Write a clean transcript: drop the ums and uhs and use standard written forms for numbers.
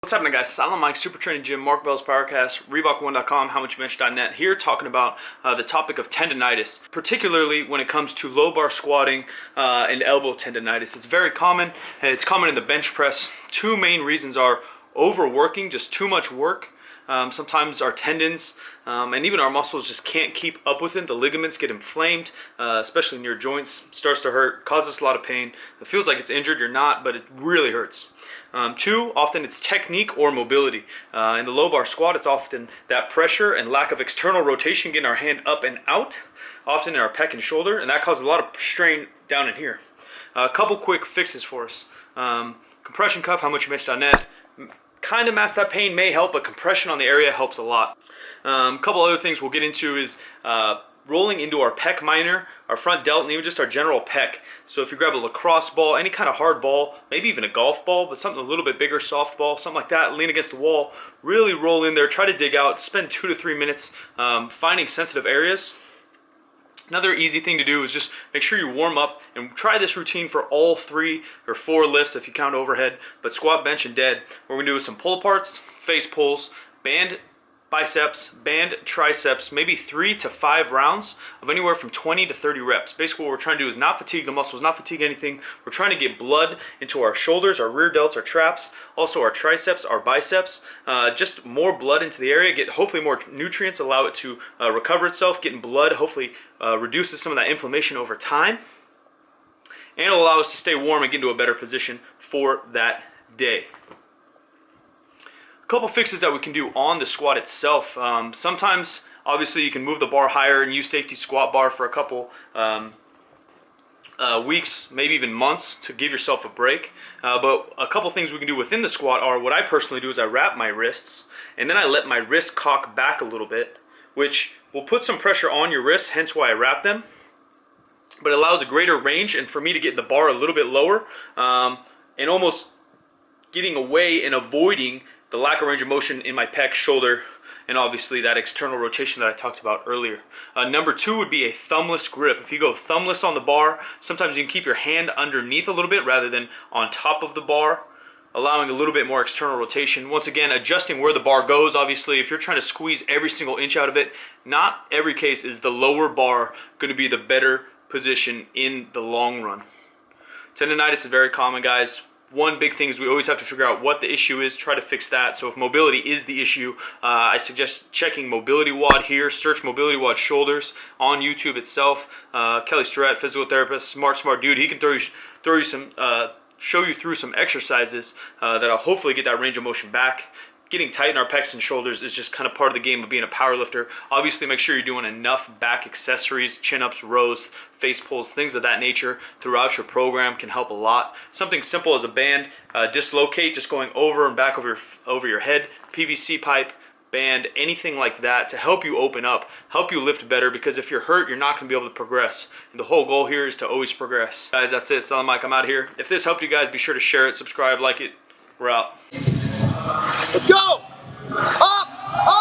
What's happening, guys? Silent Mike, Super Training Gym, Mark Bell's Powercast, Reebok1.com, HowMuchYouBench.net. Here talking about the topic of tendonitis, particularly when it comes to low bar squatting and elbow tendonitis. It's very common, and it's common in the bench press. Two main reasons are overworking, just too much work. Sometimes our tendons and even our muscles just can't keep up with it. The ligaments get inflamed, especially in your joints, starts to hurt, causes a lot of pain. It feels like it's injured, you're not, but it really hurts. Two, often it's technique or mobility. In the low bar squat, it's often that pressure and lack of external rotation getting our hand up and out, often in our pec and shoulder, and that causes a lot of strain down in here. A couple quick fixes for us. Compression cuff, HowMuchYouBench.net. Kind of mask that pain, may help, but compression on the area helps a lot. A couple other things we'll get into is rolling into our pec minor, our front delt, and even just our general pec. So if you grab a lacrosse ball, any kind of hard ball, maybe even a golf ball, but something a little bit bigger, soft ball, something like that, lean against the wall, really roll in there, try to dig out, spend 2 to 3 minutes finding sensitive areas. Another easy thing to do is just make sure you warm up and try this routine for all 3 or 4 lifts if you count overhead, but squat, bench, and dead. What we're going to do is some pull-aparts, face pulls, band biceps, band triceps, maybe 3 to 5 rounds of anywhere from 20 to 30 reps. Basically what we're trying to do is not fatigue the muscles, not fatigue anything. We're trying to get blood into our shoulders, our rear delts, our traps, also our triceps, our biceps, just more blood into the area, get hopefully more nutrients, allow it to recover itself, getting blood hopefully reduces some of that inflammation over time, and it'll allow us to stay warm and get into a better position for that day. Couple fixes that we can do on the squat itself. Sometimes, obviously, you can move the bar higher and use safety squat bar for a couple weeks, maybe even months, to give yourself a break. But a couple things we can do within the squat are, what I personally do is I wrap my wrists, and then I let my wrists cock back a little bit, which will put some pressure on your wrists, hence why I wrap them. But it allows a greater range, and for me to get the bar a little bit lower, and almost getting away and avoiding the lack of range of motion in my pec, shoulder, and obviously that external rotation that I talked about earlier. Number 2 would be a thumbless grip. If you go thumbless on the bar, sometimes you can keep your hand underneath a little bit rather than on top of the bar, allowing a little bit more external rotation. Once again, adjusting where the bar goes. Obviously, if you're trying to squeeze every single inch out of it, not every case is the lower bar going to be the better position in the long run. Tendonitis is very common, guys. One big thing is we always have to figure out what the issue is, try to fix that. So if mobility is the issue, I suggest checking Mobility WOD here. Search Mobility WOD shoulders on YouTube itself. Kelly Starrett, physical therapist, smart dude. He can show you through some exercises that'll hopefully get that range of motion back. Getting tight in our pecs and shoulders is just kind of part of the game of being a power lifter. Obviously, make sure you're doing enough back accessories, chin-ups, rows, face pulls, things of that nature throughout your program can help a lot. Something simple as a band, dislocate, just going over and back over your head, PVC pipe, band, anything like that to help you open up, help you lift better, because if you're hurt, you're not going to be able to progress. And the whole goal here is to always progress. Guys, that's it. Silent Mike, I'm out of here. If this helped you guys, be sure to share it, subscribe, like it. We're out. Let's go! Up! Up!